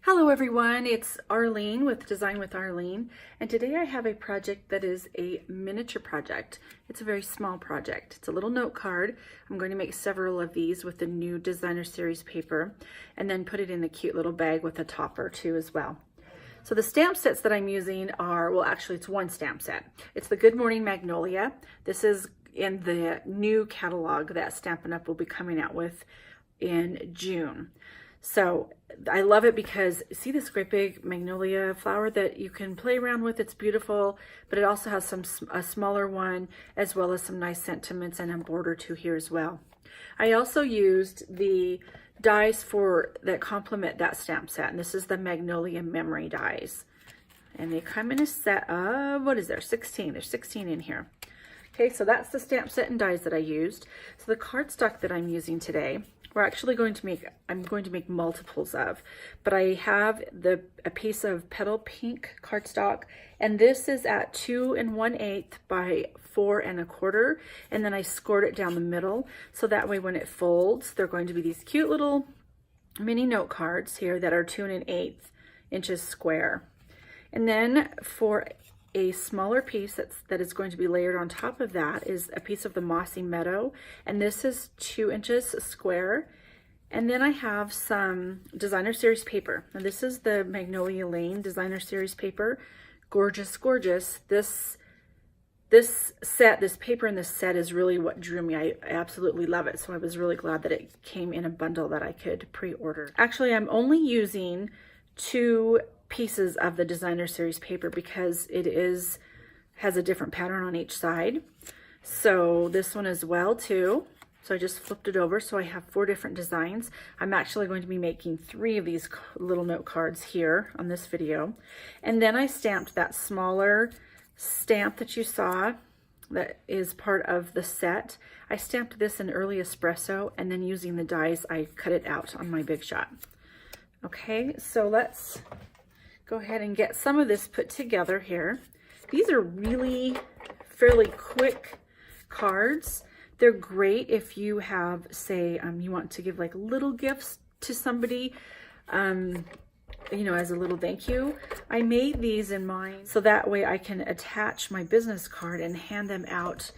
Hello everyone, it's Arlene with Design with Arlene, and today I have a project that is a miniature project. It's a very small project. It's a little note card. I'm going to make several of these with the new designer series paper and then put it in a cute little bag with a topper too as well. So the stamp sets that I'm using are, well actually it's one stamp set. It's the Good Morning Magnolia. This is in the new catalog that Stampin' Up will be coming out with in June. So I love it because see this great big magnolia flower that you can play around with. It's beautiful, but it also has a smaller one as well as some nice sentiments and a border too here as well. I also used the dies that complement that stamp set, and this is the Magnolia Memory dies. And they come in a set of, what is there, 16. There's 16 in here. Okay, so that's the stamp set and dies that I used. So the cardstock that I'm using today, I'm going to make multiples of, but I have a piece of petal pink cardstock, and this is at 2 1/8 by 4 1/4, and then I scored it down the middle, so that way when it folds, they're going to be these cute little mini note cards here that are 2 1/8 inches square. And then for a smaller piece that is going to be layered on top of that is a piece of the Mossy Meadow, and this is 2 inches square. And then I have some designer series paper. Now this is the Magnolia Lane designer series paper. Gorgeous, gorgeous. This paper in this set is really what drew me. I absolutely love it. So I was really glad that it came in a bundle that I could pre-order. Actually, I'm only using 2 pieces of the designer series paper because it has a different pattern on each side. So this one as well too. So I just flipped it over, so I have 4 different designs. I'm actually going to be making 3 of these little note cards here on this video. And then I stamped that smaller stamp that you saw that is part of the set. I stamped this in early espresso, and then using the dies, I cut it out on my Big Shot. Okay, so let's go ahead and get some of this put together here. These are really fairly quick cards. They're great if you have, say, you want to give like little gifts to somebody, you know, as a little thank you. I made these in mine so that way I can attach my business card and hand them out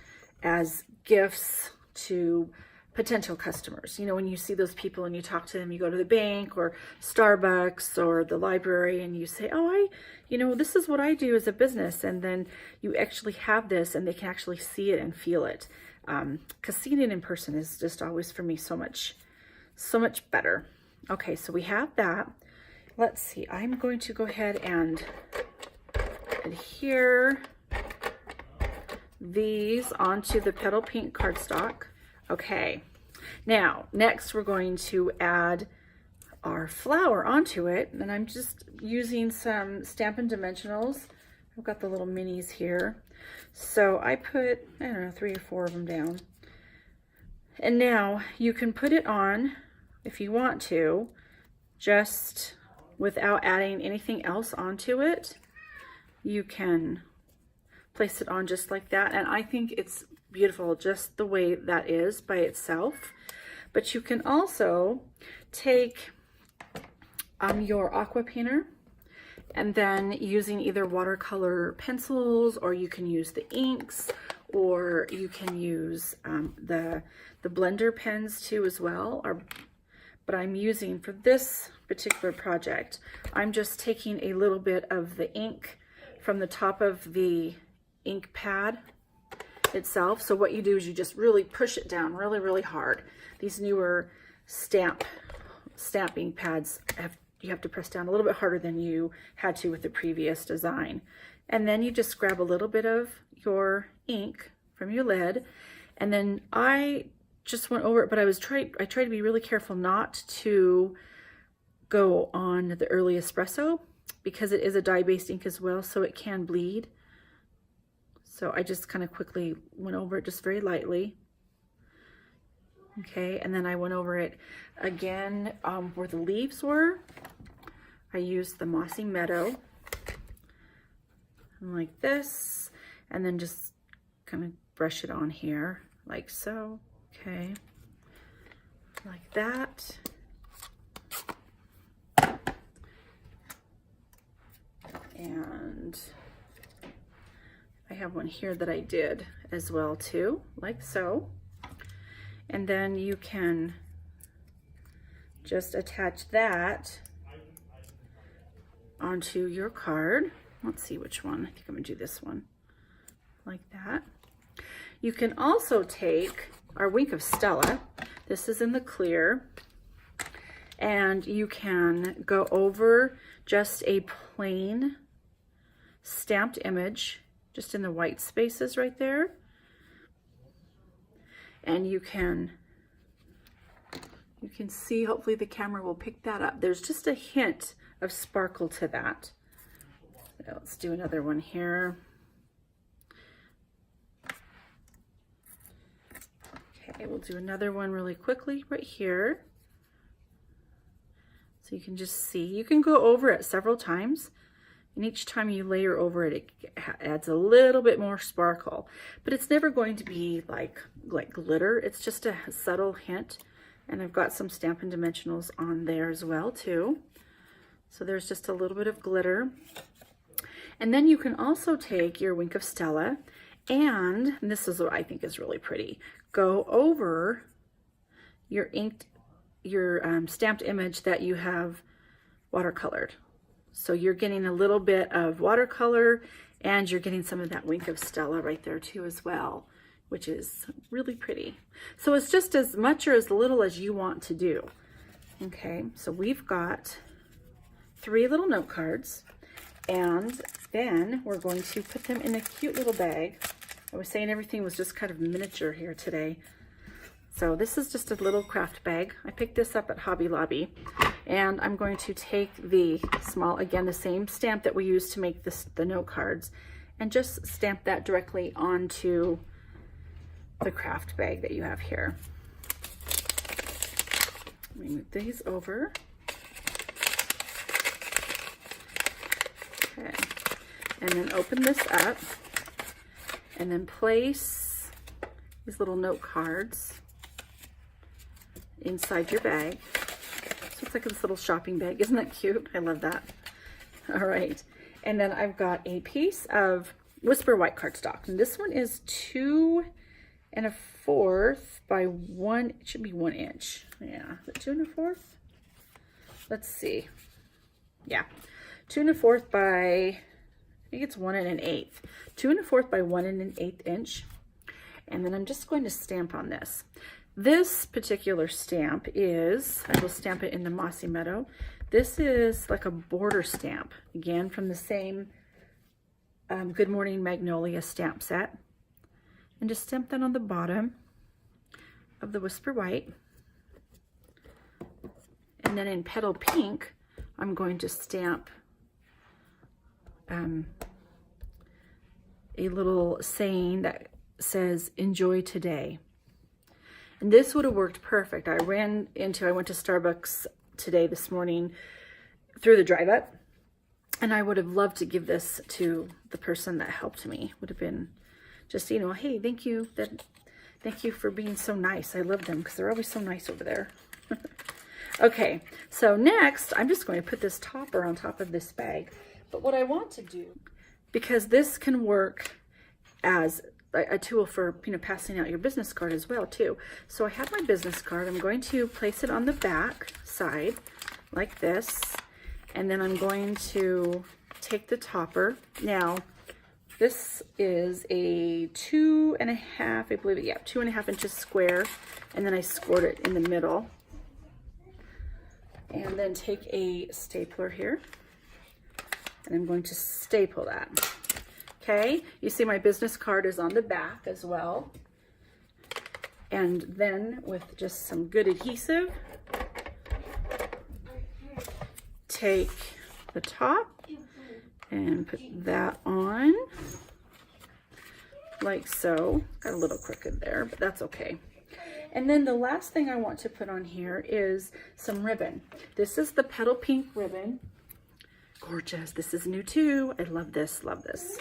as gifts to potential customers. You know, when you see those people and you talk to them, you go to the bank or Starbucks or the library and you say, oh, you know, this is what I do as a business. And then you actually have this and they can actually see it and feel it. Because seeing it in person is just always for me so much better. Okay, so we have that. Let's see, I'm going to go ahead and adhere these onto the petal pink cardstock. Okay, now next we're going to add our flower onto it, and I'm just using some Stampin' Dimensionals. I've got the little minis here. So I put, I don't know, 3 or 4 of them down. And now you can put it on if you want to, just without adding anything else onto it. You can place it on just like that. And I think it's beautiful just the way that is by itself. But you can also take your aqua painter, and then using either watercolor pencils, or you can use the inks, or you can use the blender pens too as well. But I'm using, for this particular project, I'm just taking a little bit of the ink from the top of the ink pad itself. So what you do is you just really push it down really, really hard. These newer stamping pads you have to press down a little bit harder than you had to with the previous design. And then you just grab a little bit of your ink from your lid, and then I just went over it, but I tried to be really careful not to go on the early espresso because it is a dye-based ink as well, so it can bleed. So I just kind of quickly went over it just very lightly. Okay, and then I went over it again where the leaves were. I used the Mossy Meadow like this, and then just kind of brush it on here like so. Okay, like that. And I have one here that I did as well too, like so. And then you can just attach that onto your card. Let's see which one. I think I'm gonna do this one, like that. You can also take our Wink of Stella. This is in the clear. And you can go over just a plain stamped image, just in the white spaces right there. And you can see, hopefully the camera will pick that up. There's just a hint of sparkle to that. So let's do another one here. Okay, we'll do another one really quickly right here. So you can just see, you can go over it several times, and each time you layer over it, it adds a little bit more sparkle, but it's never going to be like glitter. It's just a subtle hint. And I've got some Stampin' Dimensionals on there as well too. So there's just a little bit of glitter. And then you can also take your Wink of Stella, and this is what I think is really pretty. Go over your stamped image that you have watercolored. So you're getting a little bit of watercolor, and you're getting some of that Wink of Stella right there too as well, which is really pretty. So it's just as much or as little as you want to do. Okay, so we've got 3 little note cards, and then we're going to put them in a cute little bag. I was saying everything was just kind of miniature here today. So this is just a little craft bag. I picked this up at Hobby Lobby, and I'm going to take the small, again, the same stamp that we used to make the note cards, and just stamp that directly onto the craft bag that you have here. Let me move these over. Okay, and then open this up, and then place these little note cards inside your bag. So it's like this little shopping bag. Isn't that cute? I love that. All right, and then I've got a piece of Whisper white cardstock, and this one is 2 1/4 by 1. It should be 1 inch. Yeah, is it 2 1/4? Let's see. Yeah, 2 1/4 by, I think it's 1 1/8. 2 1/4 by 1 1/8 inch. And then I'm just going to stamp on this. This particular stamp is, I will stamp it in the Mossy Meadow. This is like a border stamp, again from the same Good Morning Magnolia stamp set. And just stamp that on the bottom of the Whisper White. And then in Petal Pink, I'm going to stamp a little saying that says, "Enjoy today." And this would have worked perfect. I went to Starbucks this morning through the drive up, and I would have loved to give this to the person that helped me. Would have been just, you know, hey, thank you for being so nice. I love them because they're always so nice over there. Okay, so next I'm just going to put this topper on top of this bag. But what I want to do, because this can work as a tool for, you know, passing out your business card as well too. So I have my business card. I'm going to place it on the back side like this, and then I'm going to take the topper. Now this is a 2 1/2, I believe it, yeah, 2 1/2 inches square, and then I scored it in the middle. And then take a stapler here, and I'm going to staple that. Okay, you see my business card is on the back as well. And then with just some good adhesive, take the top and put that on like so. Got a little crooked there, but that's okay. And then the last thing I want to put on here is some ribbon. This is the Petal Pink ribbon. Gorgeous. This is new too. I love this, love this.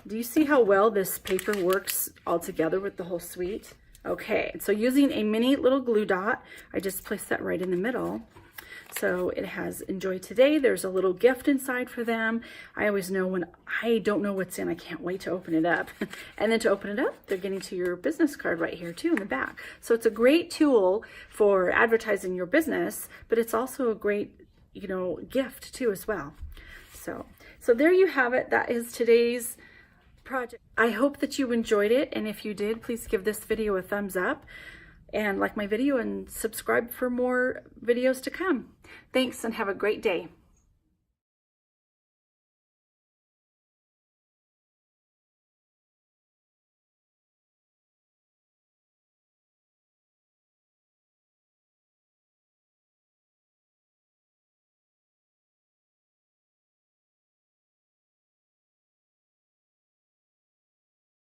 Do you see how well this paper works all together with the whole suite? Okay, so using a mini little glue dot, I just placed that right in the middle. So it has Enjoy Today. There's a little gift inside for them. I always know when I don't know what's in, I can't wait to open it up. And then to open it up, they're getting to your business card right here too in the back. So it's a great tool for advertising your business, but it's also a great, you know, gift too as well. So there you have it. That is today's project. I hope that you enjoyed it, and if you did, please give this video a thumbs up and like my video and subscribe for more videos to come. Thanks and have a great day.